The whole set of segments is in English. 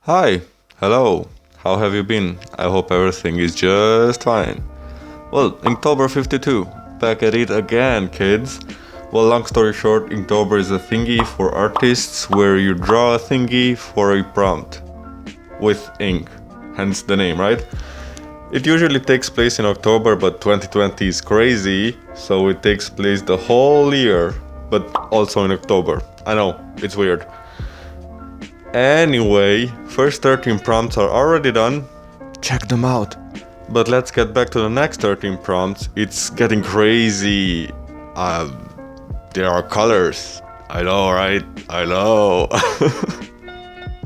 Hi, hello, how have you been? I hope everything is just fine. Well, Inktober52, back at it again, kids. Well, long story short, Inktober is a thingy for artists where you draw a thingy for a prompt with ink, hence the name, right? It usually takes place in October, but 2020 is crazy, so it takes place the whole year, but also in October. I know, it's weird. Anyway, first 13 prompts are already done. Check them out. But let's get back to the next 13 prompts. It's getting crazy. There are colors. I know, right? I know.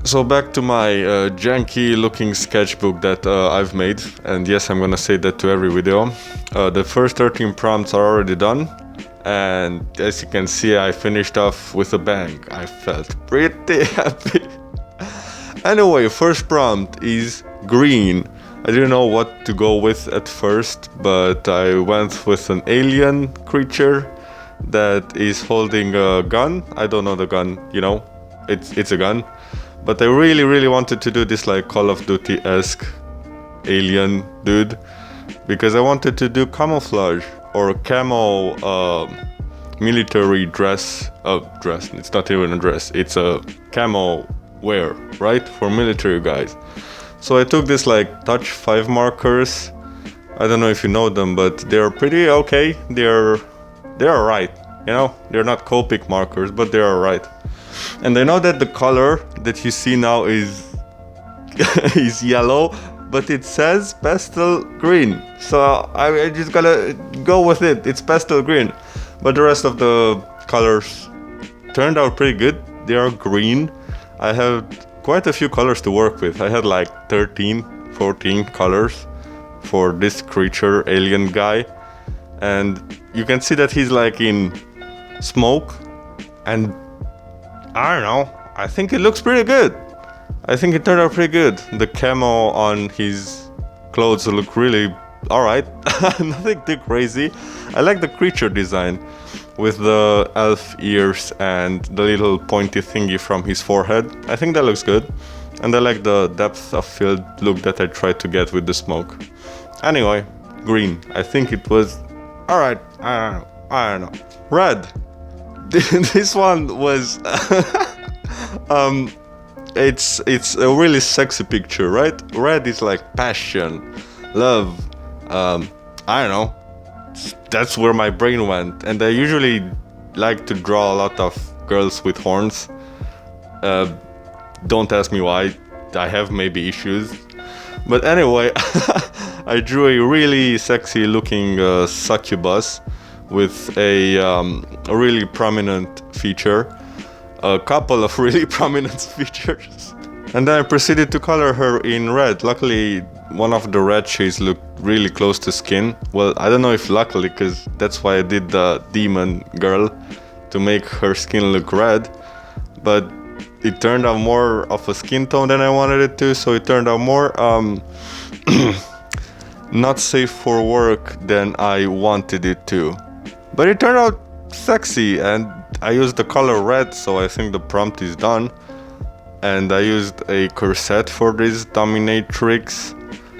So back to my janky looking sketchbook that I've made. And yes, I'm gonna say that to every video. The first 13 prompts are already done. And as you can see, I finished off with a bang. I felt pretty happy. Anyway, first prompt is green. I didn't know what to go with at first, but I went with an alien creature that is holding a gun. I don't know the gun, you know, it's a gun. But I really wanted to do this like Call of Duty-esque alien dude, because I wanted to do camouflage or camo military dress. Dress, it's not even a dress, it's a camo wear, right, for military guys. So I took this like touch 5 markers. I don't know if you know them, but they're pretty okay. They're alright, you know, they're not Copic markers, but they're alright. And I know that the color that you see now is is yellow, but it says pastel green, so I just gotta go with it. It's pastel green, but the rest of the colors turned out pretty good. They are green. I had quite a few colors to work with. I had like 14 colors for this creature alien guy, and you can see that he's like in smoke, and I don't know, I think it looks pretty good. I think it turned out pretty good. The camo on his clothes look really alright. Nothing too crazy. I like the creature design with the elf ears and the little pointy thingy from his forehead. I think that looks good. And I like the depth of field look that I tried to get with the smoke. Anyway, green. I think it was alright. I don't know. Red. This one was it's a really sexy picture, right? Red is like passion, love, I don't know. That's where my brain went. And I usually like to draw a lot of girls with horns. Don't ask me why. I have maybe issues. But anyway, I drew a really sexy looking succubus with a really prominent feature. A couple of really prominent features. And then I proceeded to color her in red. Luckily, one of the red shades looked really close to skin. Well, I don't know if luckily, because that's why I did the demon girl, to make her skin look red. But it turned out more of a skin tone than I wanted it to, so it turned out more not safe for work than I wanted it to. But it turned out sexy, and I used the color red, so I think the prompt is done. And I used a corset for this dominatrix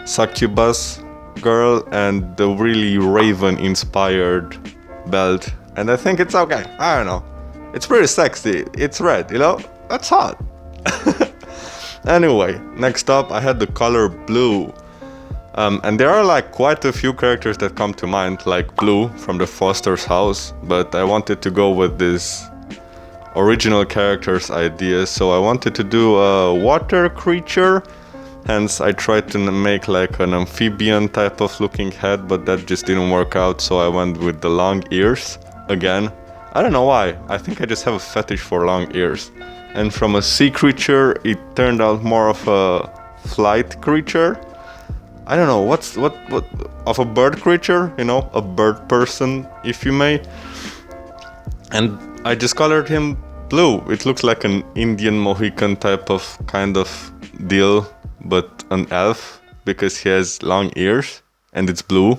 succubus girl and the really raven inspired belt, and I think it's okay. I don't know, it's pretty sexy. It's red, you know, that's hot. Anyway, next up I had the color blue. And there are like quite a few characters that come to mind, like Blue from the Foster's house, but I wanted to go with this original characters ideas, so I wanted to do a water creature. Hence I tried to make like an amphibian type of looking head, but that just didn't work out, so I went with the long ears again. I don't know why, I think I just have a fetish for long ears. And from a sea creature it turned out more of a flight creature. I don't know, what of a bird creature, you know, a bird person, if you may. And I just colored him blue. It looks like an Indian Mohican type of kind of deal, but an elf, because he has long ears and it's blue.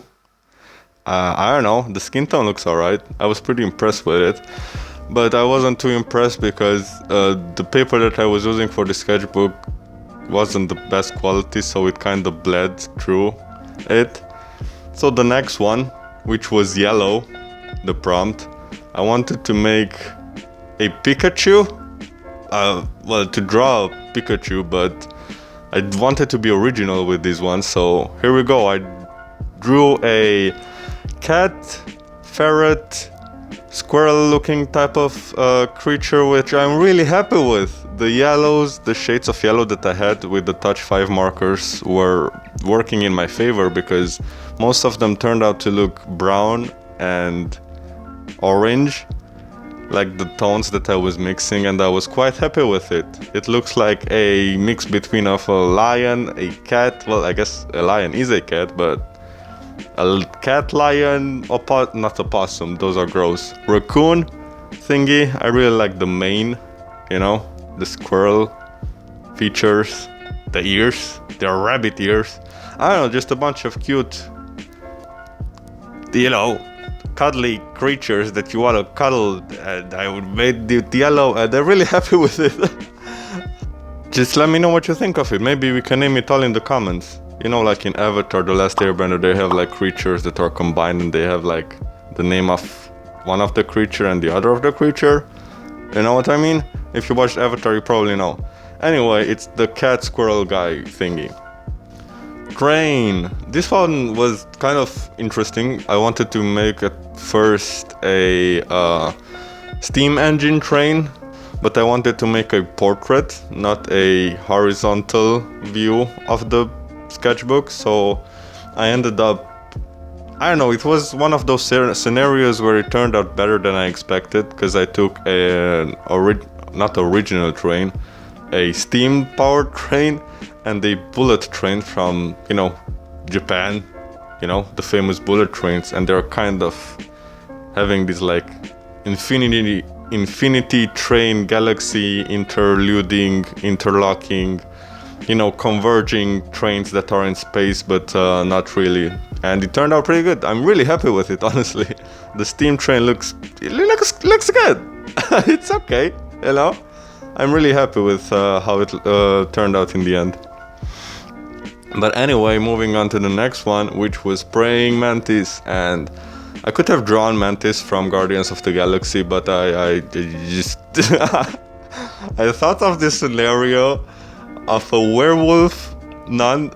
I don't know, the skin tone looks alright. I was pretty impressed with it. But I wasn't too impressed because the paper that I was using for the sketchbook wasn't the best quality, so it kind of bled through it. So the next one, which was yellow, the prompt, I wanted to make a Pikachu. Well, to draw a Pikachu, but I wanted to be original with this one, so here we go. I drew a cat, ferret, squirrel looking type of creature, which I'm really happy with. The yellows, the shades of yellow that I had with the touch 5 markers were working in my favor, because most of them turned out to look brown and orange, like the tones that I was mixing, and I was quite happy with it. It looks like a mix between of a lion, a cat, well, I guess a lion is a cat, but a cat, lion, not opossum, those are gross. Raccoon thingy, I really like the mane, you know, the squirrel features, the ears, they're rabbit ears. I don't know, just a bunch of cute, you know, cuddly creatures that you want to cuddle, and I would make it yellow, and I'm really happy with it. Just let me know what you think of it. Maybe we can name it all in the comments. You know, like in Avatar, The Last Airbender, they have like creatures that are combined, and they have like the name of one of the creature and the other of the creature. You know what I mean? If you watched Avatar, you probably know. Anyway, it's the cat squirrel guy thingy. Train. This one was kind of interesting. I wanted to make at first a steam engine train, but I wanted to make a portrait, not a horizontal view of the sketchbook. So I ended up, I don't know, it was one of those scenarios where it turned out better than I expected, because I took not original train, a steam powered train, and a bullet train from, you know, Japan, you know, the famous bullet trains, and they're kind of having this like infinity train galaxy interluding, interlocking, you know, converging trains that are in space, but not really. And it turned out pretty good. I'm really happy with it, honestly. The steam train looks good. It's okay, you know. I'm really happy with how it turned out in the end. But anyway, moving on to the next one, which was Praying Mantis, and I could have drawn Mantis from Guardians of the Galaxy, but I just I thought of this scenario of a werewolf nun,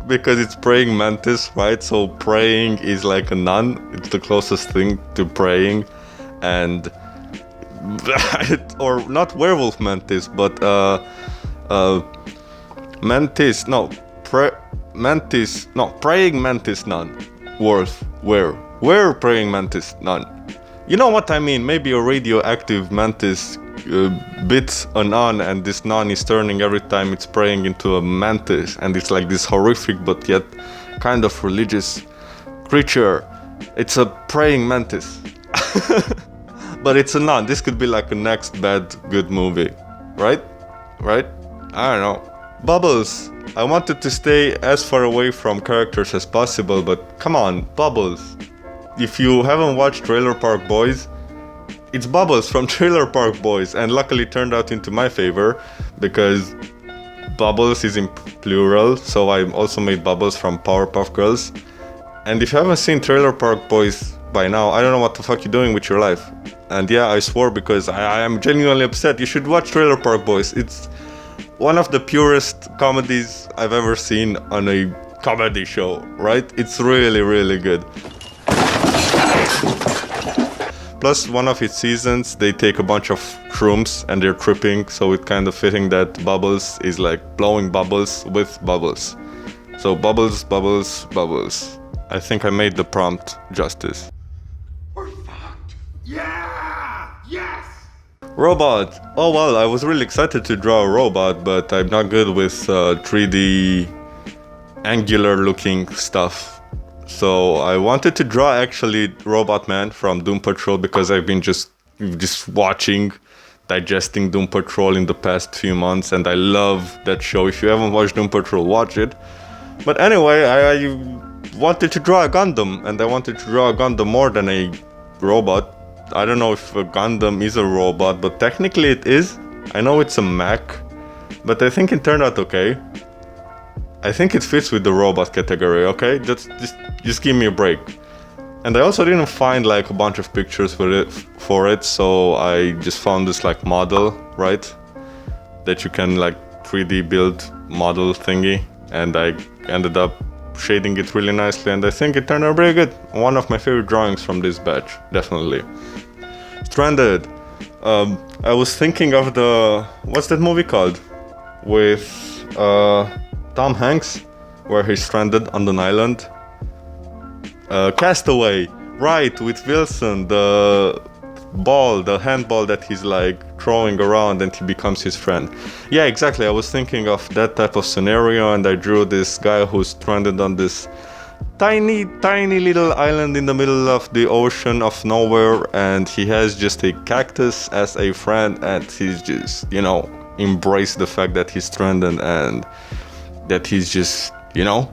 because it's praying mantis, right? So praying is like a nun, it's the closest thing to praying, and or not werewolf mantis, but mantis, no, praying mantis nun, where praying mantis nun. You know what I mean? Maybe a radioactive mantis bits a nun, and this nun is turning every time it's praying into a mantis, and it's like this horrific but yet kind of religious creature. It's a praying mantis. But it's a nun. This could be like a next bad good movie, right? I don't know. Bubbles. I wanted to stay as far away from characters as possible, but come on, Bubbles. If you haven't watched Trailer Park Boys, it's Bubbles from Trailer Park Boys, and luckily turned out into my favor, because Bubbles is in plural, so I also made Bubbles from Powerpuff Girls. And if you haven't seen Trailer Park Boys by now, I don't know what the fuck you're doing with your life. And yeah, I swore, because I am genuinely upset. You should watch Trailer Park Boys. It's one of the purest comedies I've ever seen on a comedy show, right? It's really, really good. Plus, one of its seasons, they take a bunch of shrooms and they're tripping, so it's kind of fitting that Bubbles is like blowing bubbles with bubbles. So bubbles, bubbles, bubbles. I think I made the prompt justice. We're fucked! Yeah! Yes! Robot! Oh well, I was really excited to draw a robot, but I'm not good with 3D angular looking stuff. So I wanted to draw actually Robot Man from Doom Patrol, because I've been just watching, digesting Doom Patrol in the past few months, and I love that show. If you haven't watched Doom Patrol, watch it. But anyway, I wanted to draw a Gundam, and I wanted to draw a Gundam more than a robot. I don't know if a Gundam is a robot, but technically it is. I know it's a mech, but I think it turned out okay. I think it fits with the robot category, okay? Just give me a break. And I also didn't find like a bunch of pictures for it, so I just found this like model, right? That you can like 3D build model thingy, and I ended up shading it really nicely, and I think it turned out really good. One of my favorite drawings from this batch, definitely. Stranded. I was thinking of what's that movie called? With Tom Hanks, where he's stranded on an island. Castaway, right, with Wilson, the handball that he's like throwing around and he becomes his friend. Yeah, exactly, I was thinking of that type of scenario, and I drew this guy who's stranded on this tiny little island in the middle of the ocean of nowhere, and he has just a cactus as a friend, and he's just, you know, embraced the fact that he's stranded and that he's just, you know,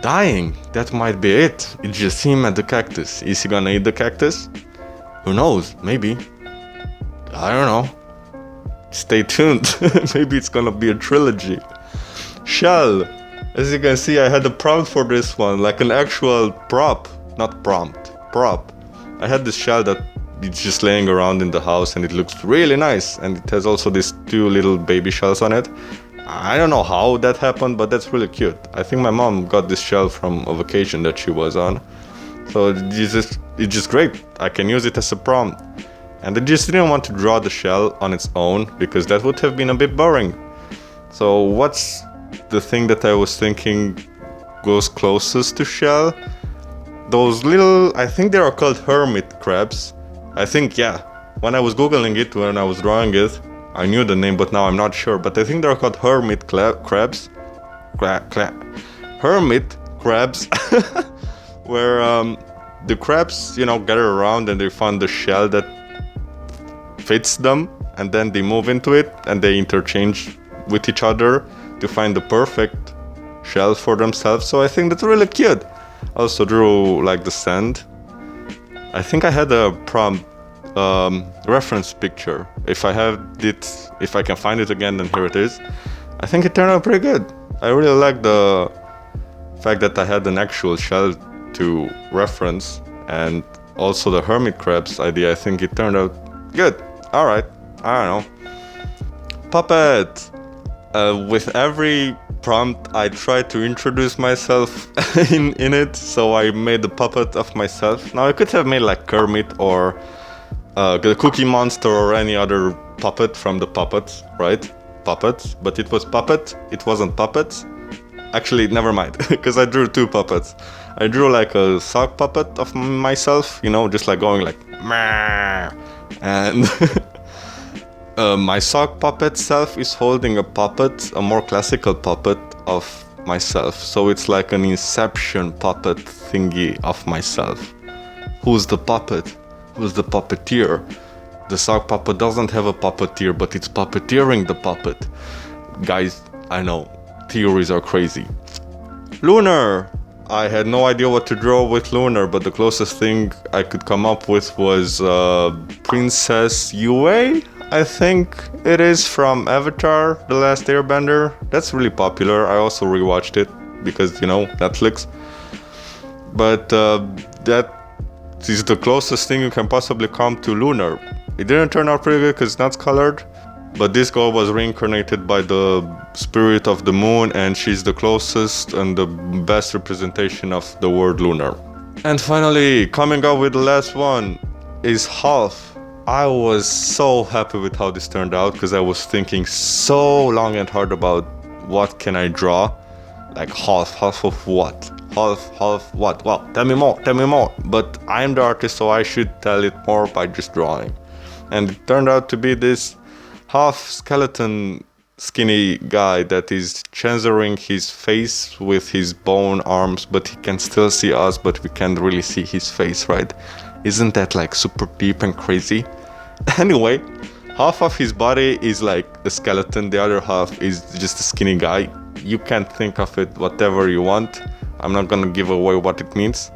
dying. That might be it. It's just him and the cactus. Is he gonna eat the cactus? Who knows? Maybe. I don't know. Stay tuned. Maybe it's gonna be a trilogy. Shell. As you can see, I had a prompt for this one, like an actual prop. Not prompt. Prop. I had this shell that it's just laying around in the house, and it looks really nice. And it has also these 2 little baby shells on it. I don't know how that happened, but that's really cute. I think my mom got this shell from a vacation that she was on. So it's just great. I can use it as a prompt. And I just didn't want to draw the shell on its own, because that would have been a bit boring. So what's the thing that I was thinking goes closest to shell? Those little, I think they are called hermit crabs. I think, yeah. When I was googling it, when I was drawing it, I knew the name, but now I'm not sure. But I think they're called hermit crabs. Hermit crabs. Where the crabs, you know, gather around and they find the shell that fits them, and then they move into it and they interchange with each other to find the perfect shell for themselves. So I think that's really cute. I also drew like the sand. I think I had a prompt reference picture. If I can find it again, then here it is. I think it turned out pretty good. I really like the fact that I had an actual shell to reference, and also the hermit crabs idea. I think it turned out good. Alright, I don't know. Puppet. With every prompt I tried to introduce myself in it, so I made the puppet of myself. Now I could have made like Kermit or the Cookie Monster or any other puppet from the Puppets, right? Puppets, but it was Puppet, it wasn't Puppets. Actually, never mind, because I drew 2 puppets. I drew like a sock puppet of myself, you know, just like going like meh, and my sock puppet self is holding a puppet, a more classical puppet of myself. So it's like an Inception puppet thingy of myself. Who's the puppet? Who's the puppeteer? The sock puppet doesn't have a puppeteer, but it's puppeteering the puppet. Guys, I know, theories are crazy. LUNAR! I had no idea what to draw with LUNAR, but the closest thing I could come up with was Princess Eyyy, I think it is, from Avatar, The Last Airbender. That's really popular. I also rewatched it because, you know, Netflix. But that is the closest thing you can possibly come to LUNAR. It didn't turn out pretty good because it's not colored, but this girl was reincarnated by the spirit of the moon, and she's the closest and the best representation of the word lunar. And finally, coming up with the last one is half. I was so happy with how this turned out because I was thinking so long and hard about what can I draw. Like half of what? Half what? Well, tell me more. But I'm the artist, so I should tell it more by just drawing. And it turned out to be this half skeleton skinny guy that is censoring his face with his bone arms, but he can still see us, but we can't really see his face, right? Isn't that like super deep and crazy? Anyway, half of his body is like a skeleton, the other half is just a skinny guy. You can think of it whatever you want. I'm not gonna give away what it means.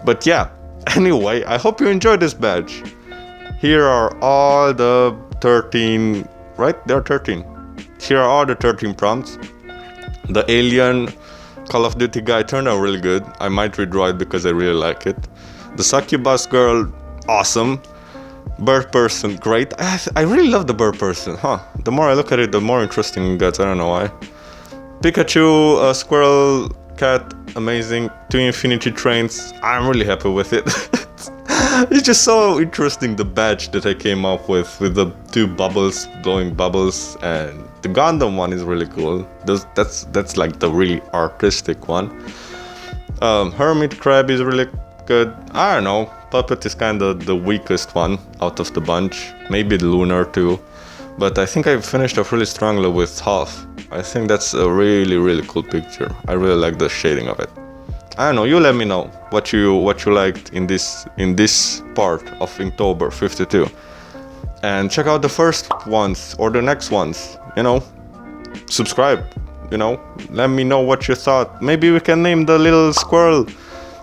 But yeah, anyway, I hope you enjoyed this badge. Here are all the 13, right? There are 13. here are all the 13 prompts. The alien Call of Duty guy turned out really good. I might redraw it because I really like it. The succubus girl, awesome. Bird person, great. I really love the bird person, huh? The more I look at it, the more interesting it gets. I don't know why. Pikachu, squirrel, cat, amazing. 2 infinity trains, I'm really happy with it. It's just so interesting, the badge that I came up with the 2 bubbles, blowing bubbles, and the Gundam one is really cool. That's like the really artistic one. Hermit crab is really good. I don't know, puppet is kind of the weakest one out of the bunch. Maybe the Lunar too, but I think I finished off really strongly with Half. I think that's a really, really cool picture. I really like the shading of it. I don't know, you let me know what you liked in this part of Inktober52. And check out the first ones or the next ones, you know. Subscribe, you know. Let me know what you thought. Maybe we can name the little squirrel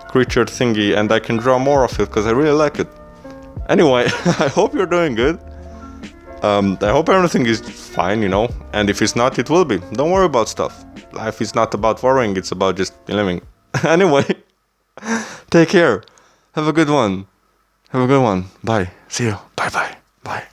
creature thingy and I can draw more of it because I really like it. Anyway, I hope you're doing good. I hope everything is fine, you know. And if it's not, it will be. Don't worry about stuff. Life is not about worrying, it's about just living. Anyway, take care. Have a good one. Bye. See you. Bye.